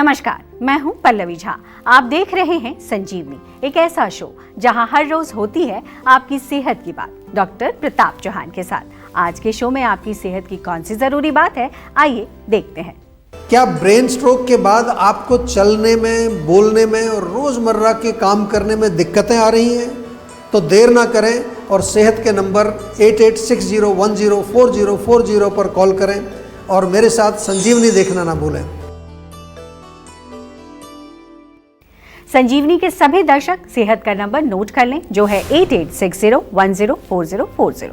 नमस्कार, मैं हूं पल्लवी झा। आप देख रहे हैं संजीवनी, एक ऐसा शो जहां हर रोज होती है आपकी सेहत की बात डॉक्टर प्रताप चौहान के साथ। आज के शो में आपकी सेहत की कौन सी जरूरी बात है, आइए देखते हैं। क्या ब्रेन स्ट्रोक के बाद आपको चलने में, बोलने में और रोजमर्रा के काम करने में दिक्कतें आ रही हैं? तो देर ना करें और सेहत के नंबर 8860104040 पर कॉल करें और मेरे साथ संजीवनी देखना ना भूलें। संजीवनी के सभी दर्शक सेहत का नंबर नोट कर लें, जो है 8860104040।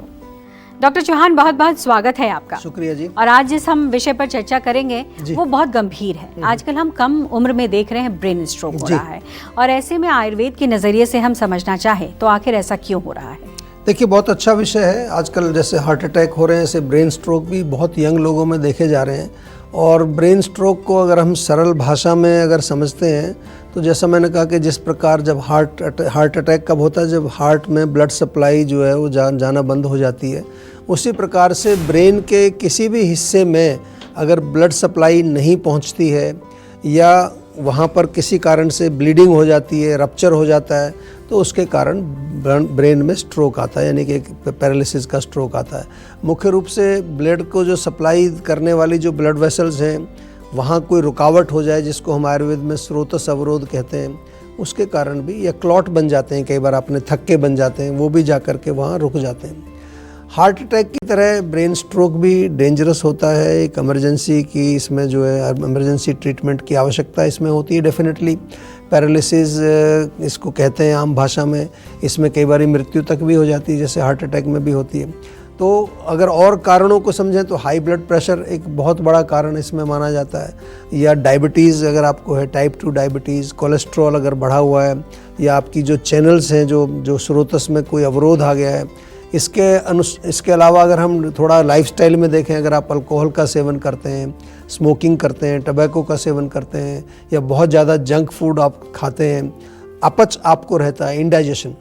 डॉक्टर चौहान, बहुत बहुत स्वागत है आपका। शुक्रिया जी। और आज जिस हम विषय पर चर्चा करेंगे वो बहुत गंभीर है। आजकल हम कम उम्र में देख रहे हैं ब्रेन स्ट्रोक हो रहा है, और ऐसे में आयुर्वेद के नजरिए से हम समझना चाहें तो आखिर ऐसा क्यों हो रहा है? देखिए, बहुत अच्छा विषय है। आजकल जैसे हार्ट अटैक हो रहे हैं, ऐसे ब्रेन स्ट्रोक भी बहुत यंग लोगों में देखे जा रहे हैं। और ब्रेन स्ट्रोक को अगर हम सरल भाषा में अगर समझते हैं तो जैसा मैंने कहा कि जिस प्रकार जब हार्ट अटैक कब होता है, जब हार्ट में ब्लड सप्लाई जो है वो जाना बंद हो जाती है, उसी प्रकार से ब्रेन के किसी भी हिस्से में अगर ब्लड सप्लाई नहीं पहुंचती है या वहाँ पर किसी कारण से ब्लीडिंग हो जाती है, रप्चर हो जाता है, तो उसके कारण ब्रेन में स्ट्रोक आता है, यानी कि एक पैरालिसिस का स्ट्रोक आता है। मुख्य रूप से ब्लड को जो सप्लाई करने वाली जो ब्लड वेसल्स हैं, वहाँ कोई रुकावट हो जाए, जिसको हम आयुर्वेद में स्रोतस अवरोध कहते हैं, उसके कारण भी, या क्लॉट बन जाते हैं, कई बार अपने थक्के बन जाते हैं, वो भी जा कर के वहाँ रुक जाते हैं। हार्ट अटैक की तरह ब्रेन स्ट्रोक भी डेंजरस होता है। एक इमरजेंसी की इसमें जो है इमरजेंसी ट्रीटमेंट की आवश्यकता इसमें होती है डेफिनेटली। पैरालिसिस इसको कहते हैं आम भाषा में। इसमें कई बार मृत्यु तक भी हो जाती है, जैसे हार्ट अटैक में भी होती है। तो अगर और कारणों को समझें तो हाई ब्लड प्रेशर एक बहुत बड़ा कारण इसमें माना जाता है, या डायबिटीज़ अगर आपको है, टाइप 2 डायबिटीज़, कोलेस्ट्रॉल अगर बढ़ा हुआ है, या आपकी जो चैनल्स हैं जो स्रोतस में कोई अवरोध आ गया है। इसके अलावा अगर हम थोड़ा लाइफस्टाइल में देखें, अगर आप अल्कोहल का सेवन करते हैं, स्मोकिंग करते हैं, टबैको का सेवन करते हैं, या बहुत ज़्यादा जंक फूड आप खाते हैं, अपच आपको रहता है, इंडाइजेशन,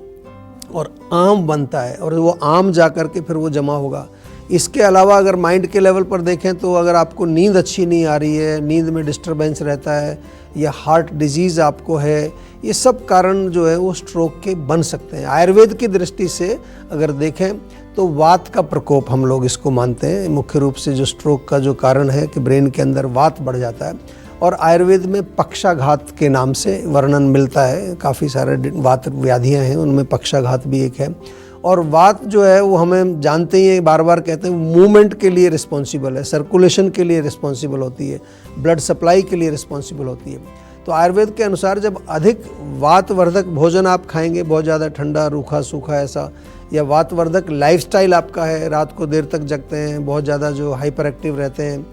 और आम बनता है, और वो आम जा कर के फिर वो जमा होगा। इसके अलावा अगर माइंड के लेवल पर देखें तो अगर आपको नींद अच्छी नहीं आ रही है, नींद में डिस्टर्बेंस रहता है, या हार्ट डिजीज़ आपको है, ये सब कारण जो है वो स्ट्रोक के बन सकते हैं। आयुर्वेद की दृष्टि से अगर देखें तो वात का प्रकोप हम लोग इसको मानते हैं। मुख्य रूप से जो स्ट्रोक का जो कारण है कि ब्रेन के अंदर वात बढ़ जाता है, और आयुर्वेद में पक्षाघात के नाम से वर्णन मिलता है। काफ़ी सारे वात व्याधियाँ हैं, उनमें पक्षाघात भी एक है। और वात जो है वो हमें जानते ही हैं, बार बार कहते हैं, मूवमेंट के लिए रिस्पॉन्सिबल है, सर्कुलेशन के लिए रिस्पॉन्सिबल होती है, ब्लड सप्लाई के लिए रिस्पॉन्सिबल होती है। तो आयुर्वेद के अनुसार जब अधिक वातवर्धक भोजन आप खाएंगे, बहुत ज़्यादा ठंडा, रूखा, सूखा ऐसा, या वातवर्धक लाइफस्टाइल आपका है, रात को देर तक जगते हैं, बहुत ज़्यादा जो हाइपर एक्टिव रहते हैं,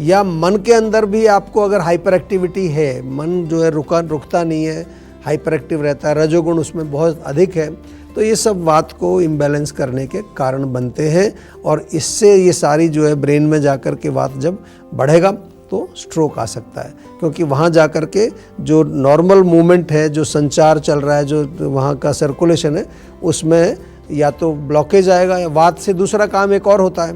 या मन के अंदर भी आपको अगर हाइपर एक्टिविटी है, मन जो है रुकता नहीं है, हाइपर एक्टिव रहता है, रजोगुण उसमें बहुत अधिक है, तो ये सब वात को इम्बैलेंस करने के कारण बनते हैं। और इससे ये सारी जो है ब्रेन में जाकर के वात जब बढ़ेगा तो स्ट्रोक आ सकता है, क्योंकि वहाँ जाकर के जो नॉर्मल मूवमेंट है, जो संचार चल रहा है, जो वहाँ का सर्कुलेशन है, उसमें या तो ब्लॉकेज आएगा, या वात से दूसरा काम एक और होता है,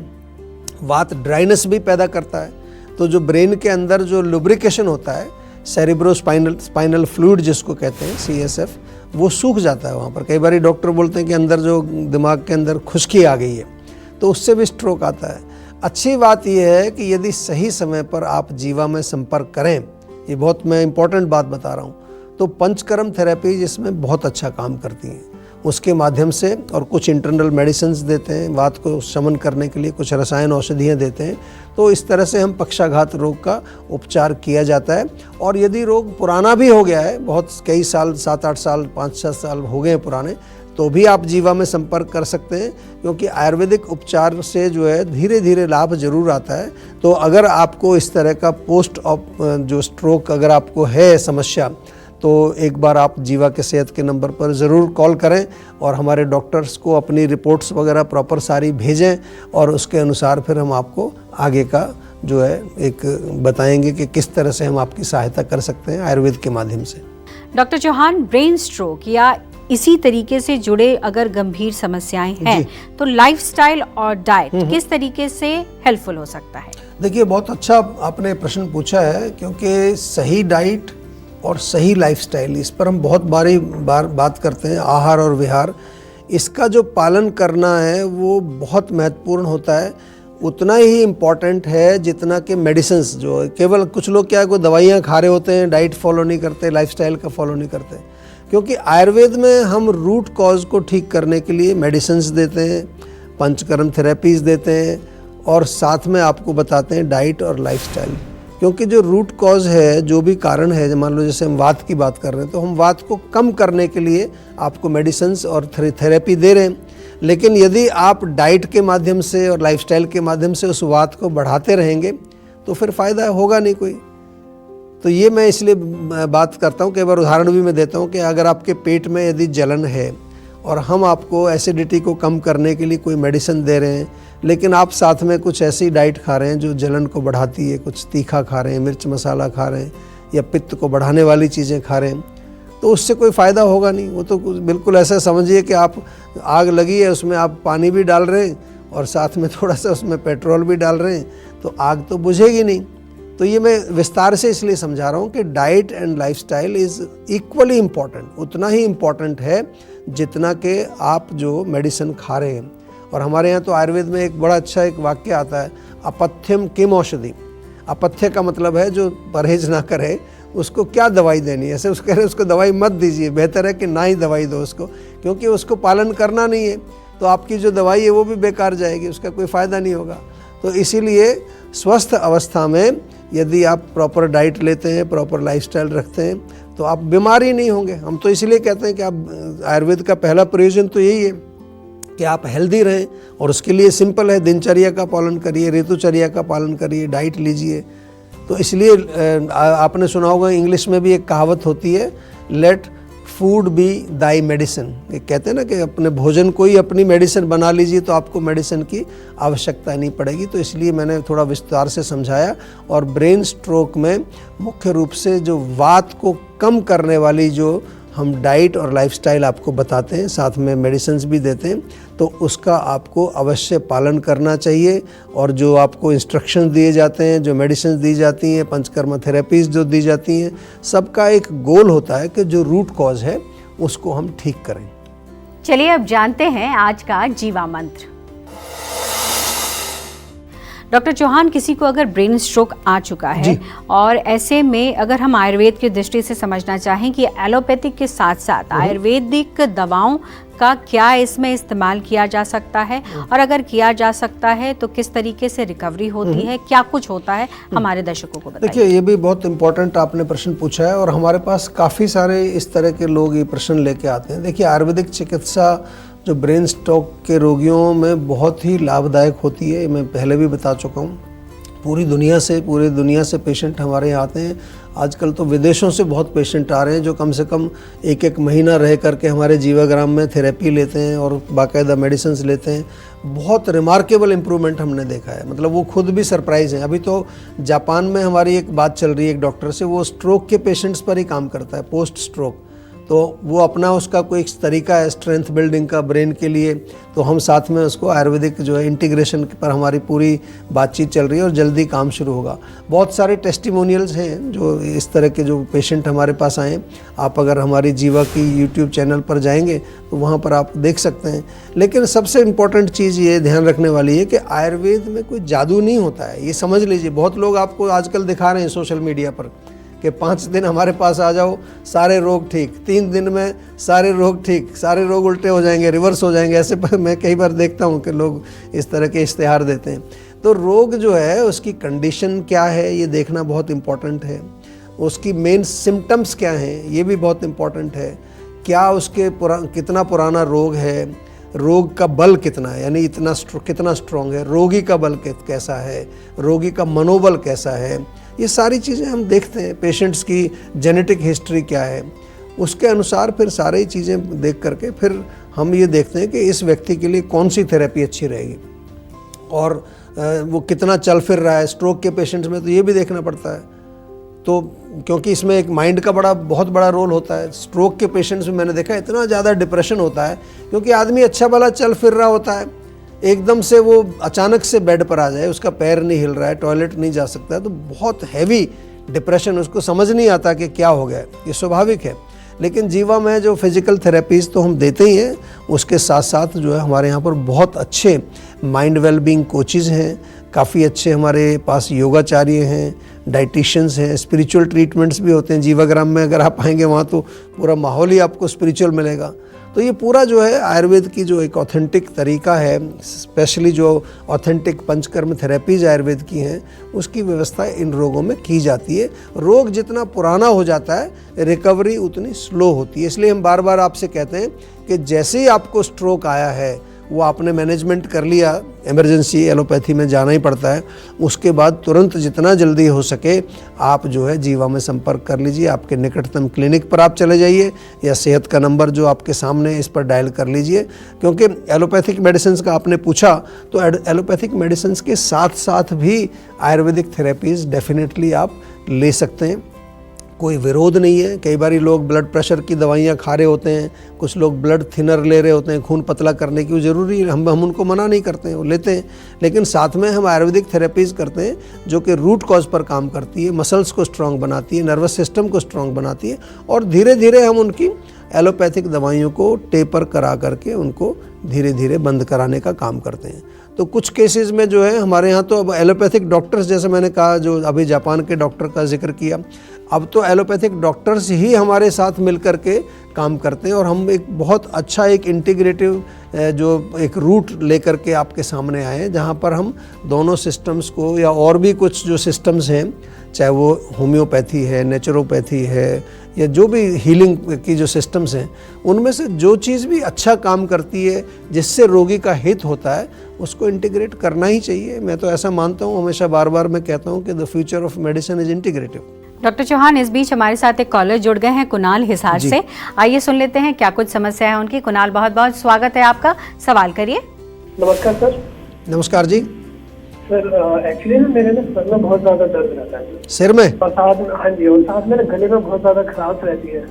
वात ड्राइनेस भी पैदा करता है। तो जो ब्रेन के अंदर जो लुब्रिकेशन होता है, सेरिब्रोस्पाइनल फ्लूइड जिसको कहते हैं, CSF, वो सूख जाता है वहाँ पर। कई बार डॉक्टर बोलते हैं कि अंदर जो दिमाग के अंदर खुश्की आ गई है, तो उससे भी स्ट्रोक आता है। अच्छी बात यह है कि यदि सही समय पर आप जीवा में संपर्क करें, ये बहुत मैं इम्पॉर्टेंट बात बता रहा हूँ, तो पंचकर्म थेरेपी जिसमें बहुत अच्छा काम करती हैं, उसके माध्यम से, और कुछ इंटरनल मेडिसिन्स देते हैं वात को शमन करने के लिए, कुछ रसायन औषधियाँ देते हैं, तो इस तरह से हम पक्षाघात रोग का उपचार किया जाता है। और यदि रोग पुराना भी हो गया है, बहुत कई साल, 7-8 साल, 5-6 साल हो गए हैं पुराने, तो भी आप जीवा में संपर्क कर सकते हैं, क्योंकि आयुर्वेदिक उपचार से जो है धीरे धीरे लाभ जरूर आता है। तो अगर आपको इस तरह का पोस्ट ऑप जो स्ट्रोक अगर आपको है समस्या, तो एक बार आप जीवा के सेहत के नंबर पर ज़रूर कॉल करें, और हमारे डॉक्टर्स को अपनी रिपोर्ट्स वगैरह प्रॉपर सारी भेजें, और उसके अनुसार फिर हम आपको आगे का जो है एक बताएंगे कि किस तरह से हम आपकी सहायता कर सकते हैं आयुर्वेद के माध्यम से। डॉक्टर चौहान, ब्रेन स्ट्रोक या इसी तरीके से जुड़े अगर गंभीर समस्याएं हैं तो लाइफस्टाइल और डाइट किस तरीके से हेल्पफुल हो सकता है? देखिए, बहुत अच्छा आपने प्रश्न पूछा है, क्योंकि सही डाइट और सही लाइफस्टाइल, इस पर हम बहुत बार बात करते हैं, आहार और विहार, इसका जो पालन करना है वो बहुत महत्वपूर्ण होता है। उतना ही इम्पॉर्टेंट है जितना कि मेडिसिन्स, जो केवल कुछ लोग क्या है, कोई दवाइयाँ खा रहे होते हैं, डाइट फॉलो नहीं करते, लाइफस्टाइल का फॉलो नहीं करते। क्योंकि आयुर्वेद में हम रूट कॉज को ठीक करने के लिए मेडिसिन्स देते हैं, पंचकर्म थेरेपीज़ देते हैं, और साथ में आपको बताते हैं डाइट और लाइफस्टाइल। क्योंकि जो रूट कॉज है, जो भी कारण है, मान लो जैसे हम वात की बात कर रहे हैं, तो हम वात को कम करने के लिए आपको मेडिसिन्स और थेरेपी दे रहे हैं। लेकिन यदि आप डाइट के माध्यम से और लाइफस्टाइल के माध्यम से उस वात को बढ़ाते रहेंगे तो फिर फ़ायदा होगा नहीं कोई। तो ये मैं इसलिए बात करता हूँ, कई बार उदाहरण भी मैं देता हूँ कि अगर आपके पेट में यदि जलन है और हम आपको एसिडिटी को कम करने के लिए कोई मेडिसिन दे रहे हैं, लेकिन आप साथ में कुछ ऐसी डाइट खा रहे हैं जो जलन को बढ़ाती है, कुछ तीखा खा रहे हैं, मिर्च मसाला खा रहे हैं, या पित्त को बढ़ाने वाली चीज़ें खा रहे हैं, तो उससे कोई फ़ायदा होगा नहीं। वो तो बिल्कुल ऐसा समझिए कि आप आग लगी है, उसमें आप पानी भी डाल रहे हैं और साथ में थोड़ा सा उसमें पेट्रोल भी डाल रहे हैं, तो आग तो बुझेगी नहीं। तो ये मैं विस्तार से इसलिए समझा रहा हूँ कि diet and lifestyle is equally important, उतना ही इम्पॉर्टेंट है जितना कि आप जो मेडिसिन खा रहे हैं। और हमारे यहाँ तो आयुर्वेद में एक बड़ा अच्छा एक वाक्य आता है, अपथ्यम किम औषधि। अपथ्य का मतलब है जो परहेज ना करे उसको क्या दवाई देनी है। ऐसे उसके रहे उसको दवाई मत दीजिए, बेहतर है कि ना ही दवाई दो उसको, क्योंकि उसको पालन करना नहीं है तो आपकी जो दवाई है वो भी बेकार जाएगी, उसका कोई फ़ायदा नहीं होगा। तो इसीलिए स्वस्थ अवस्था में यदि आप प्रॉपर डाइट लेते हैं, प्रॉपर लाइफस्टाइल रखते हैं, तो आप बीमार ही नहीं होंगे। हम तो इसीलिए कहते हैं कि आप, आयुर्वेद का पहला प्रयोजन तो यही है कि आप हेल्दी रहें, और उसके लिए सिंपल है, दिनचर्या का पालन करिए, ऋतुचर्या का पालन करिए, डाइट लीजिए। तो इसलिए आपने सुना होगा इंग्लिश में भी एक कहावत होती है, let food be thy medicine. ये कहते हैं ना कि अपने भोजन को ही अपनी मेडिसिन बना लीजिए, तो आपको मेडिसिन की आवश्यकता नहीं पड़ेगी। तो इसलिए मैंने थोड़ा विस्तार से समझाया। और ब्रेन स्ट्रोक में मुख्य रूप से जो वात को कम करने वाली जो हम डाइट और लाइफस्टाइल आपको बताते हैं, साथ में मेडिसिन्स भी देते हैं, तो उसका आपको अवश्य पालन करना चाहिए। और जो आपको इंस्ट्रक्शन दिए जाते हैं, जो मेडिसिन्स दी जाती हैं, पंचकर्म थेरेपीज़ जो दी जाती हैं, सबका एक गोल होता है कि जो रूट कॉज है उसको हम ठीक करें। चलिए अब जानते हैं आज का जीवा मंत्र। डॉक्टर चौहान, किसी को अगर ब्रेन स्ट्रोक आ चुका है और ऐसे में अगर हम आयुर्वेद की दृष्टि से समझना चाहें कि एलोपैथिक के साथ साथ आयुर्वेदिक दवाओं का क्या इसमें इस्तेमाल किया जा सकता है, और अगर किया जा सकता है तो किस तरीके से रिकवरी होती है, क्या कुछ होता है, हमारे दर्शकों को बताइए। देखिए, ये भी बहुत इम्पोर्टेंट आपने प्रश्न पूछा है, और हमारे पास काफ़ी सारे इस तरह के लोग ये प्रश्न लेके आते हैं। देखिए, आयुर्वेदिक चिकित्सा जो ब्रेन स्ट्रोक के रोगियों में बहुत ही लाभदायक होती है, मैं पहले भी बता चुका हूँ। पूरी दुनिया से पेशेंट हमारे यहाँ आते हैं। आजकल तो विदेशों से बहुत पेशेंट आ रहे हैं जो कम से कम एक महीना रह करके हमारे जीवाग्राम में थेरेपी लेते हैं और बाकायदा मेडिसिन्स लेते हैं। बहुत रिमार्केबल इम्प्रूवमेंट हमने देखा है, मतलब वो खुद भी सरप्राइज़ हैं। अभी तो जापान में हमारी एक बात चल रही है एक डॉक्टर से, वो स्ट्रोक के पेशेंट्स पर ही काम करता है, पोस्ट स्ट्रोक। तो वो अपना उसका कोई एक तरीका है स्ट्रेंथ बिल्डिंग का ब्रेन के लिए, तो हम साथ में उसको आयुर्वेदिक जो है इंटीग्रेशन पर हमारी पूरी बातचीत चल रही है और जल्दी काम शुरू होगा। बहुत सारे टेस्टिमोनियल्स हैं जो इस तरह के जो पेशेंट हमारे पास आए। आप अगर हमारी जीवा की यूट्यूब चैनल पर जाएंगे तो वहाँ पर आप देख सकते हैं। लेकिन सबसे इम्पॉर्टेंट चीज़ ये ध्यान रखने वाली है कि आयुर्वेद में कोई जादू नहीं होता है, ये समझ लीजिए। बहुत लोग आपको आजकल दिखा रहे हैं सोशल मीडिया पर कि 5 दिन हमारे पास आ जाओ, सारे रोग ठीक, 3 दिन में सारे रोग ठीक, सारे रोग उल्टे हो जाएंगे, रिवर्स हो जाएंगे। ऐसे पर मैं कई बार देखता हूँ कि लोग इस तरह के इश्तिहार देते हैं। तो रोग जो है उसकी कंडीशन क्या है ये देखना बहुत इम्पॉर्टेंट है। उसकी मेन सिम्टम्स क्या हैं ये भी बहुत इम्पॉर्टेंट है। क्या उसके कितना पुराना रोग है, रोग का बल कितना है, यानी कितना स्ट्रॉन्ग है, रोगी का बल कैसा है, रोगी का मनोबल कैसा है, ये सारी चीज़ें हम देखते हैं। पेशेंट्स की जेनेटिक हिस्ट्री क्या है, उसके अनुसार फिर सारी चीज़ें देख करके फिर हम ये देखते हैं कि इस व्यक्ति के लिए कौन सी थेरेपी अच्छी रहेगी और वो कितना चल फिर रहा है। स्ट्रोक के पेशेंट्स में तो ये भी देखना पड़ता है, तो क्योंकि इसमें एक माइंड का बहुत बड़ा रोल होता है। स्ट्रोक के पेशेंट्स में मैंने देखा इतना ज़्यादा डिप्रेशन होता है क्योंकि आदमी अच्छा भला चल फिर रहा होता है, एकदम से वो अचानक से बेड पर आ जाए, उसका पैर नहीं हिल रहा है, टॉयलेट नहीं जा सकता है, तो बहुत हैवी डिप्रेशन, उसको समझ नहीं आता कि क्या हो गया है, ये स्वाभाविक है। लेकिन जीवा में जो फिजिकल थेरेपीज़ तो हम देते ही हैं, उसके साथ साथ जो है हमारे यहाँ पर बहुत अच्छे माइंड वेलबींग कोचेज़ हैं, काफ़ी अच्छे हमारे पास योगाचार्य हैं, डाइटिशियंस हैं, स्पिरिचुअल ट्रीटमेंट्स भी होते हैं। जीवाग्राम में अगर आप आएंगे वहाँ तो पूरा माहौल ही आपको स्पिरिचुअल मिलेगा। तो ये पूरा जो है आयुर्वेद की जो एक ऑथेंटिक तरीका है, स्पेशली जो ऑथेंटिक पंचकर्म थेरेपीज आयुर्वेद की हैं, उसकी व्यवस्था इन रोगों में की जाती है। रोग जितना पुराना हो जाता है, रिकवरी उतनी स्लो होती है। इसलिए हम बार बार आपसे कहते हैं कि जैसे ही आपको स्ट्रोक आया है, वो आपने मैनेजमेंट कर लिया, इमरजेंसी एलोपैथी में जाना ही पड़ता है, उसके बाद तुरंत जितना जल्दी हो सके आप जो है जीवा में संपर्क कर लीजिए। आपके निकटतम क्लिनिक पर आप चले जाइए या सेहत का नंबर जो आपके सामने है इस पर डायल कर लीजिए। क्योंकि एलोपैथिक मेडिसिन का आपने पूछा, तो एलोपैथिक मेडिसिन के साथ साथ भी आयुर्वेदिक थेरेपीज़ डेफिनेटली आप ले सकते हैं, कोई विरोध नहीं है। कई बार लोग ब्लड प्रेशर की दवाइयाँ खा रहे होते हैं, कुछ लोग ब्लड थिनर ले रहे होते हैं खून पतला करने की, वो ज़रूरी हम उनको मना नहीं करते हैं, वो लेते हैं। लेकिन साथ में हम आयुर्वेदिक थेरेपीज़ करते हैं जो कि रूट कॉज पर काम करती है, मसल्स को स्ट्रॉन्ग बनाती है, नर्वस सिस्टम को स्ट्रॉन्ग बनाती है, और धीरे धीरे हम उनकी एलोपैथिक दवाइयों को टेपर करा करके उनको धीरे धीरे बंद कराने का काम करते हैं। तो कुछ केसेस में जो है हमारे यहाँ तो अब एलोपैथिक डॉक्टर्स, जैसे मैंने कहा जो अभी जापान के डॉक्टर का जिक्र किया, अब तो एलोपैथिक डॉक्टर्स ही हमारे साथ मिल कर के काम करते हैं, और हम एक बहुत अच्छा एक इंटीग्रेटिव जो एक रूट लेकर के आपके सामने आए हैं, जहाँ पर हम दोनों सिस्टम्स को, या और भी कुछ जो सिस्टम्स हैं, चाहे वो होम्योपैथी है, नेचुरोपैथी है, या जो भी हीलिंग की जो सिस्टम्स हैं, उनमें से जो चीज़ भी अच्छा काम करती है, जिससे रोगी का हित होता है, उसको इंटीग्रेट करना ही चाहिए। मैं तो ऐसा मानता हूँ, हमेशा बार बार मैं कहता हूँ कि the future of medicine is integrative. Doctor Chauhan, इस बीच हमारे साथ एक कॉलर जुड़ गए हैं कुणाल हिसार से। आइए सुन लेते हैं क्या कुछ समस्या है उनकी। कुणाल, बहुत बहुत स्वागत है आपका, सवाल करिए। नमस्कार सर। नमस्कार जी। सर एक्चुअली ना मेरे ना सर में बहुत ज्यादा दर्द रहता है सिर में, और साथ में, हाँ जी, और साथ में ना गले में बहुत ज्यादा खराश रहती है।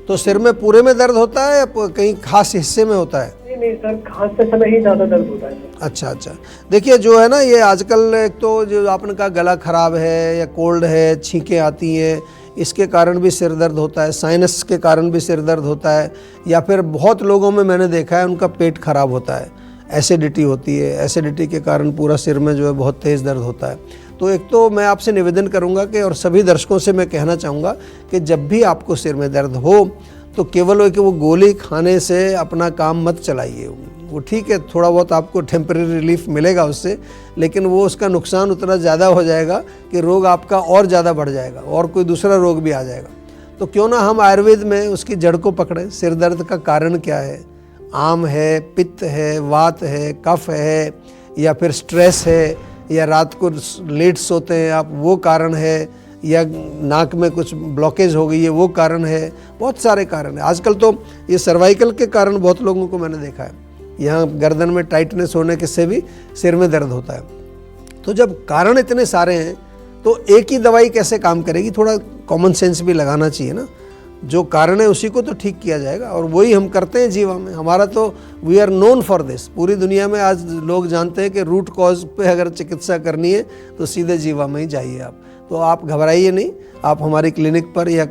तो सिर में पूरे में दर्द होता है या कहीं खास हिस्से में होता है? नहीं सर, खांसते समय ही ज्यादा दर्द होता है। अच्छा अच्छा, देखिए जो है ना, ये आजकल एक तो जो आपने कहा गला खराब है या कोल्ड है, छींकें आती हैं, इसके कारण भी सिर दर्द होता है, साइनस के कारण भी सिर दर्द होता है, या फिर बहुत लोगों में मैंने देखा है उनका पेट खराब होता है, एसिडिटी होती है, एसिडिटी के कारण पूरा सिर में जो है बहुत तेज़ दर्द होता है। तो एक तो मैं आपसे निवेदन करूंगा कि, और सभी दर्शकों से मैं कहना चाहूँगा कि जब भी आपको सिर में दर्द हो तो केवल कि वो गोली खाने से अपना काम मत चलाइए। वो ठीक है, थोड़ा बहुत आपको टेम्परेरी रिलीफ मिलेगा उससे, लेकिन वो उसका नुकसान उतना ज़्यादा हो जाएगा कि रोग आपका और ज़्यादा बढ़ जाएगा और कोई दूसरा रोग भी आ जाएगा। तो क्यों ना हम आयुर्वेद में उसकी जड़ को पकड़ें। सिर दर्द का कारण क्या है? आम है, पित्त है, वात है, कफ है, या फिर स्ट्रेस है, या रात को लेट सोते हैं आप, वो कारण है, या नाक में कुछ ब्लॉकेज हो गई है, वो कारण है। बहुत सारे कारण हैं। आजकल तो ये सर्वाइकल के कारण बहुत लोगों को मैंने देखा है, यहाँ गर्दन में टाइटनेस होने के से भी सिर में दर्द होता है। तो जब कारण इतने सारे हैं तो एक ही दवाई कैसे काम करेगी? थोड़ा कॉमन सेंस भी लगाना चाहिए ना। जो कारण है उसी को तो ठीक किया जाएगा, और वही हम करते हैं जीवा में। हमारा तो we are known for this. पूरी दुनिया में आज लोग जानते हैं कि रूट कॉज पे अगर चिकित्सा करनी है तो सीधे जीवा में ही जाइए आप। तो आप घबराइए नहीं, आप हमारी क्लिनिक पर या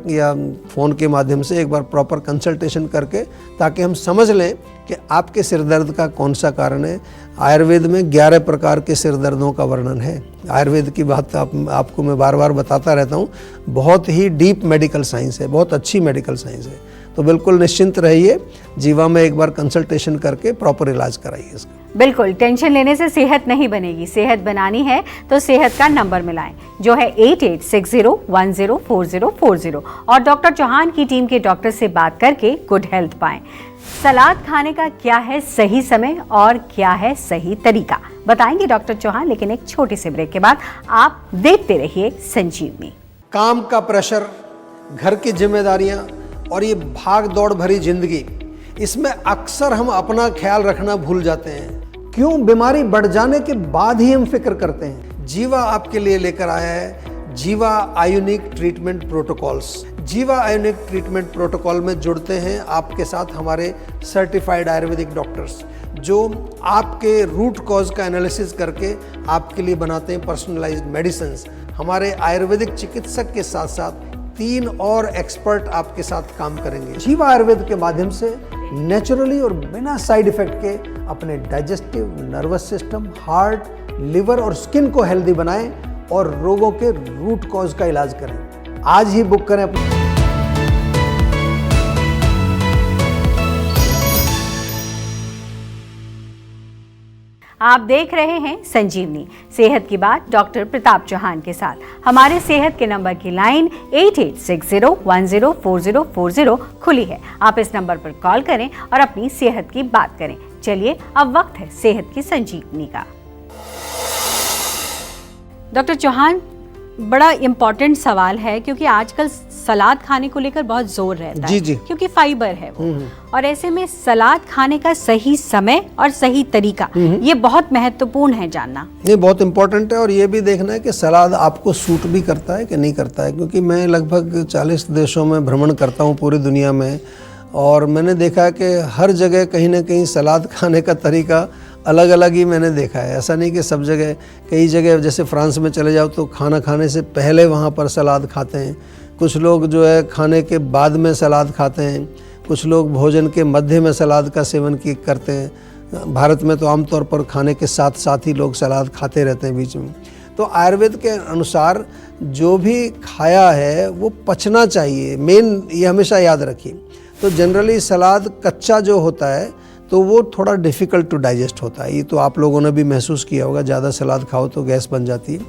फ़ोन के माध्यम से एक बार प्रॉपर कंसल्टेशन करके, ताकि हम समझ लें कि आपके सिर दर्द का कौन सा कारण है। आयुर्वेद में 11 प्रकार के सिर दर्दों का वर्णन है। आयुर्वेद की बात आपको मैं बार बार बताता रहता हूँ, बहुत ही डीप मेडिकल साइंस है, बहुत अच्छी मेडिकल साइंस है। तो बिल्कुल निश्चिंत रहिए, जीवा में एक बार कंसल्टेशन करके प्रॉपर इलाज कराइए इसका। बिल्कुल, टेंशन लेने से सेहत नहीं बनेगी। सेहत बनानी है तो सेहत का नंबर मिलाएं, जो है 8860104040, और डॉक्टर चौहान की टीम के डॉक्टर से बात करके गुड हेल्थ पाएं। सलाद खाने का क्या है सही समय और क्या है सही तरीका, बताएंगे डॉक्टर चौहान, लेकिन एक छोटे से ब्रेक के बाद। आप देखते रहिए संजीवनी। काम का प्रेशर, घर की जिम्मेदारियां और ये भाग दौड़ भरी जिंदगी, इसमें अक्सर हम अपना ख्याल रखना भूल जाते हैं। क्यों? बीमारी बढ़ जाने के बाद ही हम फिक्र करते हैं। जीवा आपके लिए लेकर आया है जीवा आयुनिक ट्रीटमेंट प्रोटोकॉल्स। जीवा आयोनिक ट्रीटमेंट प्रोटोकॉल में जुड़ते हैं आपके साथ हमारे सर्टिफाइड आयुर्वेदिक डॉक्टर्स, जो आपके रूट कॉज का एनालिसिस करके आपके लिए बनाते हैं पर्सनलाइज्ड मेडिसिन्स। हमारे आयुर्वेदिक चिकित्सक के साथ साथ 3 और एक्सपर्ट आपके साथ काम करेंगे। जीवा आयुर्वेद के माध्यम से नेचुरली और बिना साइड इफेक्ट के अपने digestive, nervous system, heart, liver और स्किन को हेल्दी बनाएं और रोगों के रूट कॉज का इलाज करें। आज ही बुक करें अपने। आप देख रहे हैं संजीवनी, सेहत की बात डॉक्टर प्रताप चौहान के साथ। हमारे सेहत के नंबर की लाइन 8860104040 खुली है। आप इस नंबर पर कॉल करें और अपनी सेहत की बात करें। चलिए अब वक्त है सेहत की संजीवनी का। डॉक्टर चौहान, बड़ा इम्पोर्टेंट सवाल है क्योंकि आजकल सलाद खाने को लेकर बहुत जोर रहता है। जी। क्योंकि फाइबर है वो। और ऐसे में सलाद खाने का सही समय और सही तरीका ये बहुत महत्वपूर्ण है जानना। ये बहुत इम्पोर्टेंट है और ये भी देखना है कि सलाद आपको सूट भी करता है कि नहीं करता है, क्योंकि मैं लगभग 40 देशों में भ्रमण करता हूँ पूरी दुनिया में, और मैंने देखा कि हर जगह कहीं ना कहीं सलाद खाने का तरीका अलग अलग ही मैंने देखा है। ऐसा नहीं कि सब जगह, कई जगह जैसे फ्रांस में चले जाओ तो खाना खाने से पहले वहाँ पर सलाद खाते हैं, कुछ लोग जो है खाने के बाद में सलाद खाते हैं, कुछ लोग भोजन के मध्य में सलाद का सेवन करते हैं। भारत में तो आमतौर पर खाने के साथ साथ ही लोग सलाद खाते रहते हैं बीच में। तो आयुर्वेद के अनुसार जो भी खाया है वो पचना चाहिए, मेन ये हमेशा याद रखिए। तो जनरली सलाद कच्चा जो होता है तो वो थोड़ा डिफ़िकल्ट टू डाइजेस्ट होता है। ये तो आप लोगों ने भी महसूस किया होगा, ज़्यादा सलाद खाओ तो गैस बन जाती है।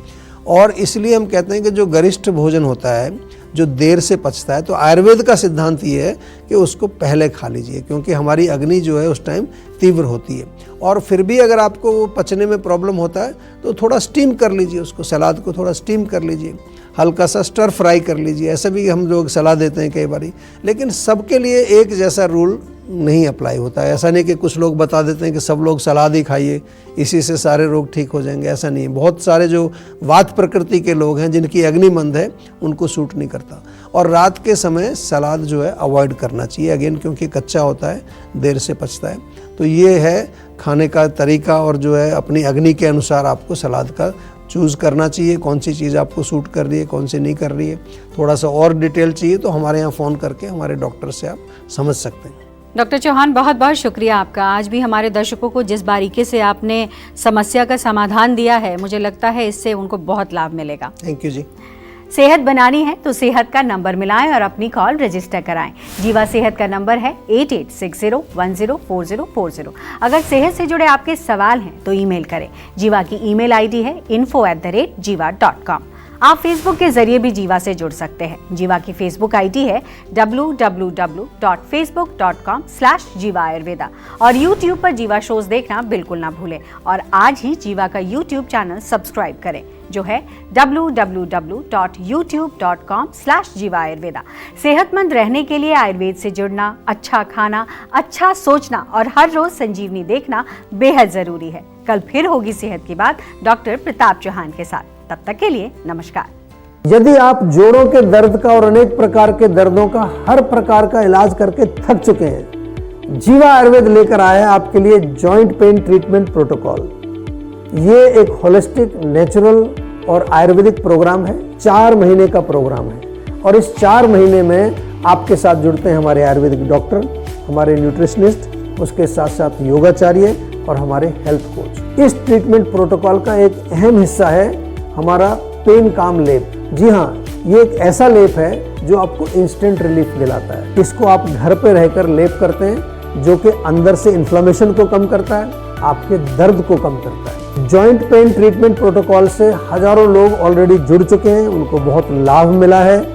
और इसलिए हम कहते हैं कि जो गरिष्ठ भोजन होता है, जो देर से पचता है, तो आयुर्वेद का सिद्धांत ये है कि उसको पहले खा लीजिए, क्योंकि हमारी अग्नि जो है उस टाइम तीव्र होती है। और फिर भी अगर आपको वो पचने में प्रॉब्लम होता है तो थोड़ा स्टीम कर लीजिए उसको, सलाद को थोड़ा स्टीम कर लीजिए, हल्का सा स्टर फ्राई कर लीजिए। ऐसे भी हम लोग सलाह देते हैं कई बारी, लेकिन सबके लिए एक जैसा रूल नहीं अप्लाई होता है। ऐसा नहीं कि कुछ लोग बता देते हैं कि सब लोग सलाद ही खाइए, इसी से सारे रोग ठीक हो जाएंगे, ऐसा नहीं है। बहुत सारे जो वात प्रकृति के लोग हैं, जिनकी अग्नि मंद है, उनको सूट नहीं करता। और रात के समय सलाद जो है अवॉइड करना चाहिए, अगेन क्योंकि कच्चा होता है, देर से पचता है। तो ये है खाने का तरीका, और जो है अपनी अग्नि के अनुसार आपको सलाद का चूज़ करना चाहिए, कौन सी चीज़ आपको सूट कर रही है, कौन सी नहीं कर रही है। थोड़ा सा और डिटेल चाहिए तो हमारे यहाँ फ़ोन करके हमारे डॉक्टर से आप समझ सकते हैं। डॉक्टर चौहान, बहुत बहुत शुक्रिया आपका। आज भी हमारे दर्शकों को जिस बारीकी से आपने समस्या का समाधान दिया है, मुझे लगता है इससे उनको बहुत लाभ मिलेगा। थैंक यू जी। सेहत बनानी है तो सेहत का नंबर मिलाएं और अपनी कॉल रजिस्टर कराएं। जीवा सेहत का नंबर है 8860104040। अगर सेहत से जुड़े आपके सवाल हैं तो ईमेल करें। जीवा की ईमेल आईडी है info@jiva.com। आप फेसबुक के जरिए भी जीवा से जुड़ सकते हैं। जीवा की फेसबुक आईडी है www.facebook.com/जीवा आयुर्वेदा। और यूट्यूब पर जीवा शोज देखना बिल्कुल ना भूलें। और आज ही जीवा का यूट्यूब चैनल सब्सक्राइब करें, जो है www.youtube.com/जीवा आयुर्वेदा। सेहतमंद रहने के लिए आयुर्वेद से जुड़ना, अच्छा खाना, अच्छा सोचना और हर रोज संजीवनी देखना बेहद जरूरी है। कल फिर होगी सेहत की बात डॉक्टर प्रताप चौहान के साथ। तब तक के लिए नमस्कार। यदि आप जोड़ों के दर्द का और अनेक प्रकार के दर्दों का हर प्रकार का इलाज करके थक चुके हैं, जीवा आयुर्वेद लेकर आया है आपके लिए जॉइंट पेन ट्रीटमेंट प्रोटोकॉल। ये एक होलिस्टिक, नेचुरल और आयुर्वेदिक प्रोग्राम है। 4 महीने का प्रोग्राम है और इस 4 महीने में आपके साथ जुड़ते हैं हमारे आयुर्वेदिक डॉक्टर, हमारे न्यूट्रिशनिस्ट, उसके साथ साथ योगाचार्य और हमारे हेल्थ कोच। इस ट्रीटमेंट प्रोटोकॉल का एक अहम हिस्सा है हमारा पेन काम लेप। जी हाँ, ये एक ऐसा लेप है जो आपको इंस्टेंट रिलीफ दिलाता है। इसको आप घर पे रहकर लेप करते हैं, जो कि अंदर से इन्फ्लेमेशन को कम करता है, आपके दर्द को कम करता है। जॉइंट पेन ट्रीटमेंट प्रोटोकॉल से हजारों लोग ऑलरेडी जुड़ चुके हैं, उनको बहुत लाभ मिला है।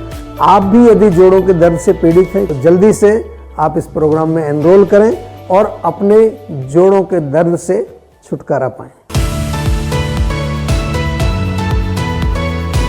आप भी यदि जोड़ों के दर्द से पीड़ित हैं तो जल्दी से आप इस प्रोग्राम में एनरोल करें और अपने जोड़ों के दर्द से छुटकारा पाएं।